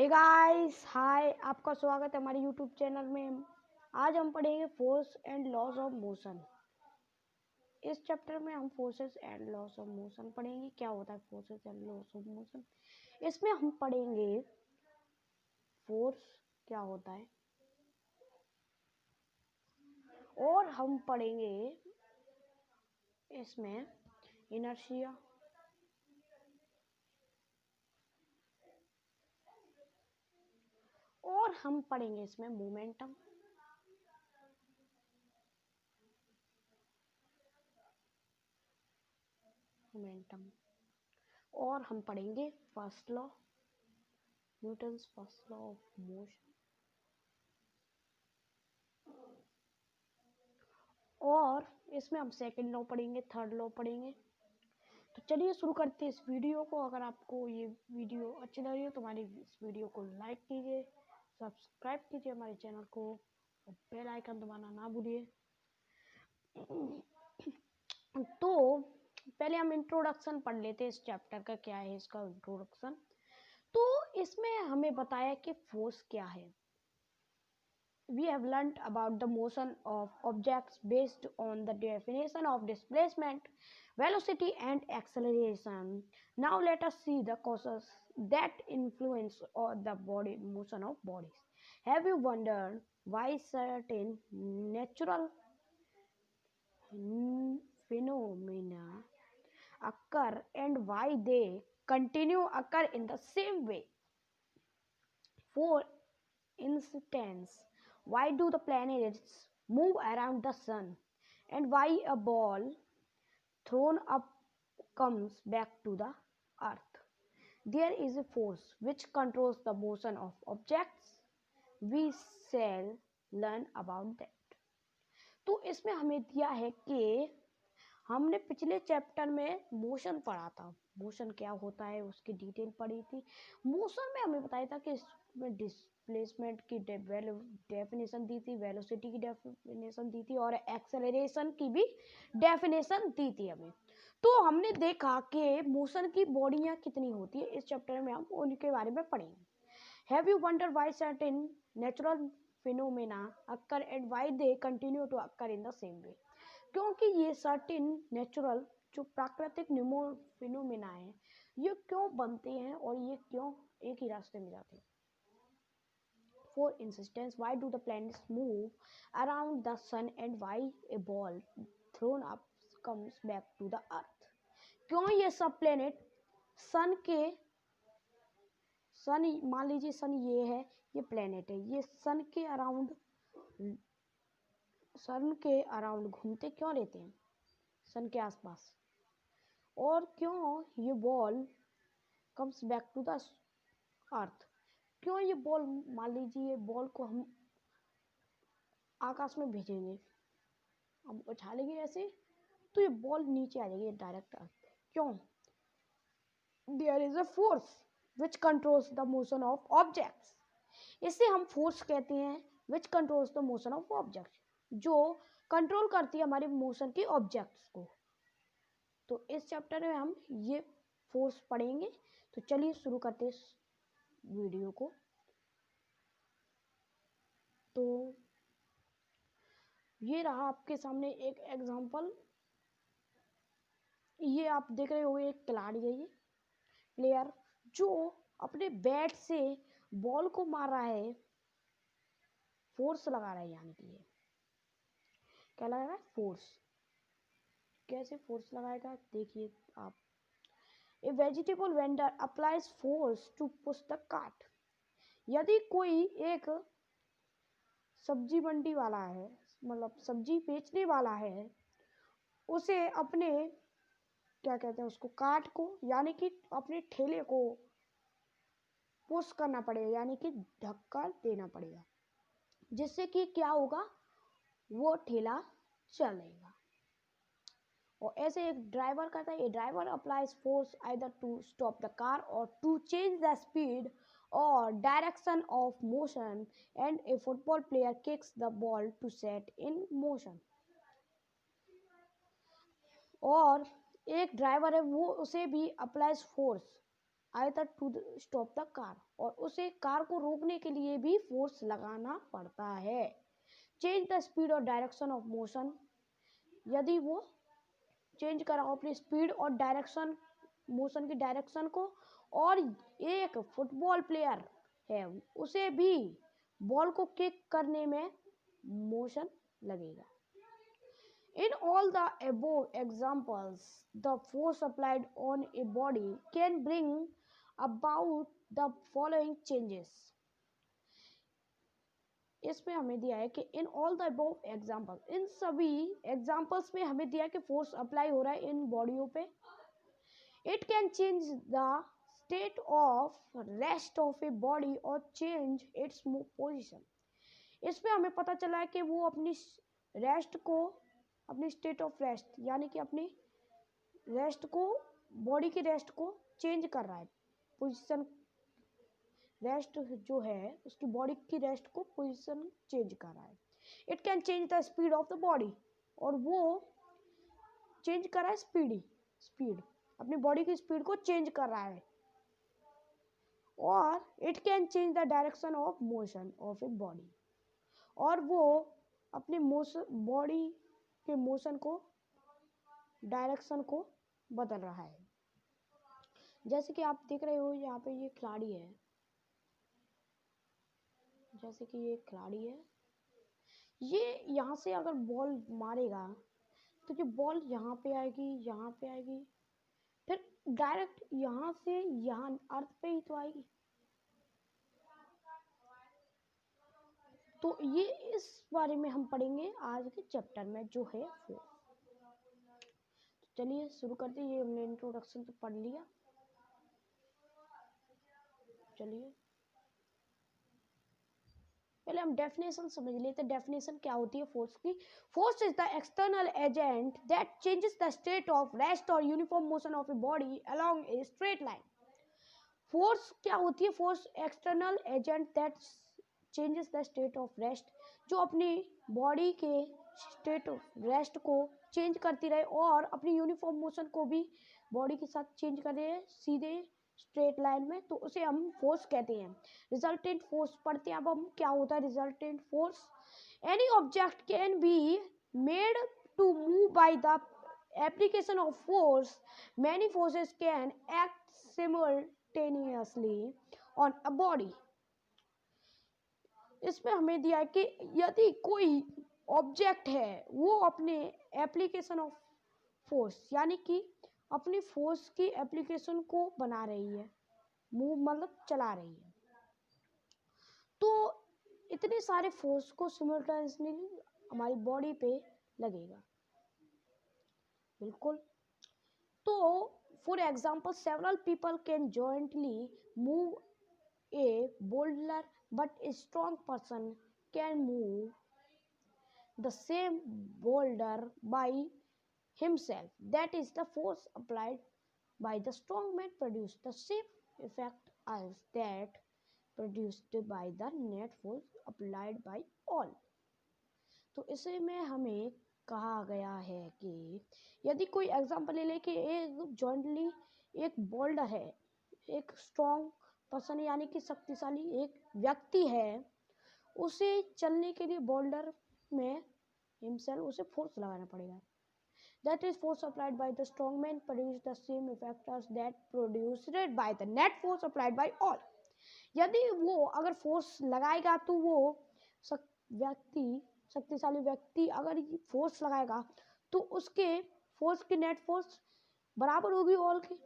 Hey guys, हाय। आपका स्वागत है हमारे यूट्यूब चैनल में। आज हम पढ़ेंगे force and laws of motion. इस चैप्टर में हम forces and laws of motion पढ़ेंगे। क्या होता है forces and laws of motion? इसमें हम पढ़ेंगे फोर्स क्या होता है, और हम पढ़ेंगे इसमें इनर्शिया, और हम पढ़ेंगे इसमें मोमेंटम, और हम पढ़ेंगे first law, Newton's first law of motion, और इसमें हम सेकंड लॉ पढ़ेंगे, थर्ड लॉ पढ़ेंगे। तो चलिए शुरू करते हैं इस वीडियो को। अगर आपको ये वीडियो अच्छी लग रही हो तो हमारी इस वीडियो को लाइक कीजिए, सब्सक्राइब कीजिए हमारे चैनल को, और बेल आइकन दबाना ना भूलिए। तो पहले हम इंट्रोडक्शन पढ़ लेते हैं इस चैप्टर का। क्या है इसका इंट्रोडक्शन? तो इसमें हमें बताया कि फोर्स क्या है। We have learnt about the motion of objects based on the definition of displacement, velocity and acceleration. Now let us see the causes that influence the body motion of bodies. Have you wondered why certain natural phenomena occur and why they continue occur in the same way? For instance, why do the planets move around the sun, and why a ball thrown up comes back to the earth? There is a force which controls the motion of objects. We shall learn about that. तो इसमें हमें दिया है कि हमने पिछले chapter में motion पढ़ा था। मोशन क्या होता है उसकी डिटेल पढ़ी थी। मोशन में हमें बताया था कि इसमें डिस्प्लेसमेंट की डेफिनेशन दी थी, वेलोसिटी की डेफिनेशन दी थी, और एक्सेलरेशन की भी डेफिनेशन दी थी हमें। तो हमने देखा कि मोशन की बॉडियां कितनी होती है। इस चैप्टर में हम उनके बारे में पढ़ेंगे। Have you wonder why certain natural phenomena occur and why they continue to occur in the same way? क्योंकि ये सर्टेन नेचुरल जो प्राकृतिक फिनोमेना है, ये क्यों बनते हैं और ये क्यों एक ही रास्ते में जाते हैं। For instance, why do the planets move around the sun and why a ball thrown up comes back to the earth? क्यों ये सब प्लेनेट सन मान लीजिए सन ये है, ये प्लेनेट है, ये सन के अराउंड घूमते क्यों रहते हैं, सन के आसपास? और क्यों ये ball comes back to the earth? क्यों ये बॉल, मान लीजिए बॉल को हम आकाश में भेजेंगे, हम उछालेंगे ऐसे, तो ये बॉल नीचे आ जाएगी डायरेक्ट अर्थ। क्यों? There is a force which controls the motion of objects. इसे हम फोर्स कहते हैं, which controls the motion of objects, जो कंट्रोल करती है हमारे मोशन के ऑब्जेक्ट्स को। तो इस चैप्टर में हम ये फोर्स पढ़ेंगे। तो चलिए शुरू करते हैं इस वीडियो को। तो ये रहा आपके सामने एक एग्जांपल। ये आप देख रहे हो, एक खिलाड़ी है, ये प्लेयर जो अपने बैट से बॉल को मार रहा है, फोर्स लगा रहा है। यानी कि ये क्या लगा रहा है? फोर्स। कैसे फोर्स लगाएगा देखिए आप। A vegetable vendor applies force to push the cart. यदि कोई एक सब्जी मंडी वाला है, मतलब सब्जी बेचने वाला है, उसे अपने क्या कहते हैं उसको, कार्ट को, यानी कि अपने ठेले को पुश करना पड़ेगा, यानी कि धक्का देना पड़ेगा, जिससे कि क्या होगा, वो ठेला चलेगा। और ऐसे एक ड्राइवर करता है, driver applies force either to stop the car और टू चेंज द स्पीड और direction of motion, and a football player kicks the ball to set in motion. और एक ड्राइवर है, वो उसे भी अप्लाइज फोर्स आया टू स्टॉप द कार, और उसे कार को रोकने के लिए भी फोर्स लगाना पड़ता है। चेंज द स्पीड और डायरेक्शन ऑफ मोशन, यदि वो चेंज कराओ अपनी स्पीड और डायरेक्शन, मोशन की डायरेक्शन को, और एक फुटबॉल प्लेयर है उसे भी बॉल को किक करने में मोशन लगेगा। In all the above examples, the force applied on a body can bring about the following changes. इसमें हमें दिया है कि in all the above example, इन सभी एग्जाम्पल्स में हमें दिया है कि फोर्स अप्लाई हो रहा है इन बॉडियों पे। It can change the state of rest of a body और चेंज इट्स पोजिशन। इसमें हमें पता चला है कि वो अपनी रेस्ट को, अपनी स्टेट ऑफ रेस्ट यानी कि अपनी रेस्ट को, बॉडी की रेस्ट को चेंज कर रहा है, पोजीशन, रेस्ट जो है उसकी बॉडी की रेस्ट को पोजीशन चेंज कर रहा है। It can change the speed of the body, और वो चेंज कर रहा है स्पीड, अपनी बॉडी की स्पीड को चेंज कर रहा है। और it can change the direction of motion of a body, और वो अपने मोशन, बॉडी के मोशन को, डायरेक्शन को बदल रहा है। जैसे कि आप देख रहे हो यहाँ पे ये खिलाड़ी है, जैसे कि ये खिलाड़ी है, ये यहाँ से अगर बॉल मारेगा तो ये बॉल यहाँ पे आएगी, यहाँ पे आएगी, फिर डायरेक्ट यहाँ से यहाँ अर्थ पे ही तो आएगी। तो ये इस बारे में हम पढ़ेंगे आज के चैप्टर में जो है फोर्स। तो चलिए शुरू करते हैं। ये हमने इंट्रोडक्शन तो पढ़ लिया, चलिए पहले हम डेफिनेशन समझ लेते हैं। डेफिनेशन क्या होती है फोर्स की? Force is the external agent that changes the state of rest और uniform motion of a body along a straight line. Force क्या होती है? Force external agent that changes the state of rest, जो अपनी body के state of rest को change करती रहे और अपनी यूनिफॉर्म मोशन को भी बॉडी के साथ चेंज करे सीधे स्ट्रेट लाइन में, तो उसे हम फोर्स कहते हैं। रिजल्टेंट फोर्स पढ़ते हैं अब हम, क्या होता है resultant force? Any object can be made to move by the application of force. Many forces can act simultaneously on a body. इसमें हमें दिया है कि यदि कोई ऑब्जेक्ट है वो अपने एप्लीकेशन ऑफ फोर्स यानी कि अपनी फोर्स की एप्लीकेशन को बना रही है, मूव मतलब चला रही है, तो इतने सारे फोर्स को सिमुलटेनियसली हमारी बॉडी पे लगेगा। बिल्कुल। तो for example several people can jointly move a boulder, but a strong person can move the same boulder by himself. That is the force applied by the strong man produce the same effect as that produced by the net force applied by all. तो इसे में हमें कहा गया है कि यदि कोई एग्जाम्पल ले ले कि एक जॉइंटली एक बोल्डर है, एक स्ट्रॉन्ग पर्सन यानी कि शक्तिशाली एक व्यक्ति है, उसे चलने के लिए बोल्डर में हिमसेल्फ उसे फोर्स लगाना पड़ेगा। That is force applied by the strong man produce the same effect as that produced by the net force applied by all. यदि वो अगर फोर्स लगाएगा तो वो व्यक्ति, शक्तिशाली व्यक्ति अगर फोर्स लगाएगा तो उसके फोर्स की नेट फोर्स बराबर होगी ऑल की।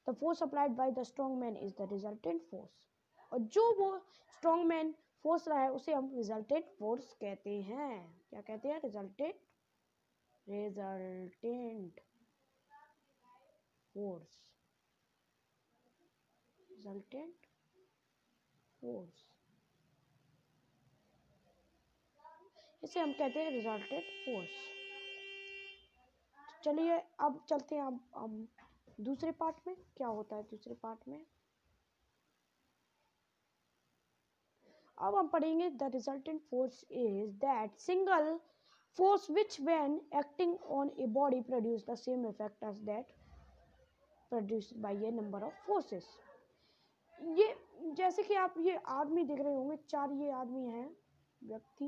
The force applied by the strong man is the resultant force. और जो वो strong man फोर्स रहा है उसे हम resultant force कहते हैं। क्या कहते हैं? resultant force, resultant force, इसे हम कहते हैं resultant force। चलिए अब चलते हैं अब दूसरे पार्ट में। क्या होता है दूसरे पार्ट में? अब हम पढ़ेंगे the resultant force is that single force which when acting on a body produce the same effect as that produced by a number of forces. ये जैसे कि आप ये आदमी देख रहे होंगे, 4 ये आदमी हैं, व्यक्ति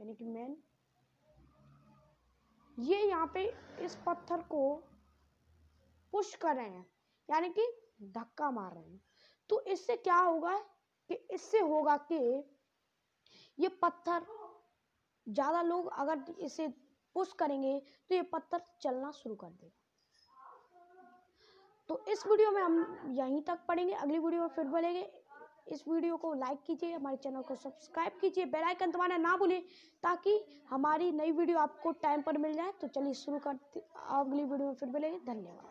यानी कि मैन। ये यहाँ पे इस पत्थर को पुश कर रहे हैं, यानी कि धक्का मार रहे हैं। तो इससे क्या होगा कि इससे होगा कि ये पत्थर, ज़्यादा लोग अगर इसे पुश करेंगे तो ये पत्थर चलना शुरू कर देगा। तो इस वीडियो में हम यहीं तक पढ़ेंगे, अगली वीडियो में फिर बोलेंगे। इस वीडियो को लाइक कीजिए, हमारे चैनल को सब्सक्राइब कीजिए, बेल आइकन दबाना ना भूलें ताकि हमारी नई वीडियो आपको टाइम पर मिल जाए। तो चलिए शुरू करते, अगली वीडियो में फिर बोलेंगे। धन्यवाद।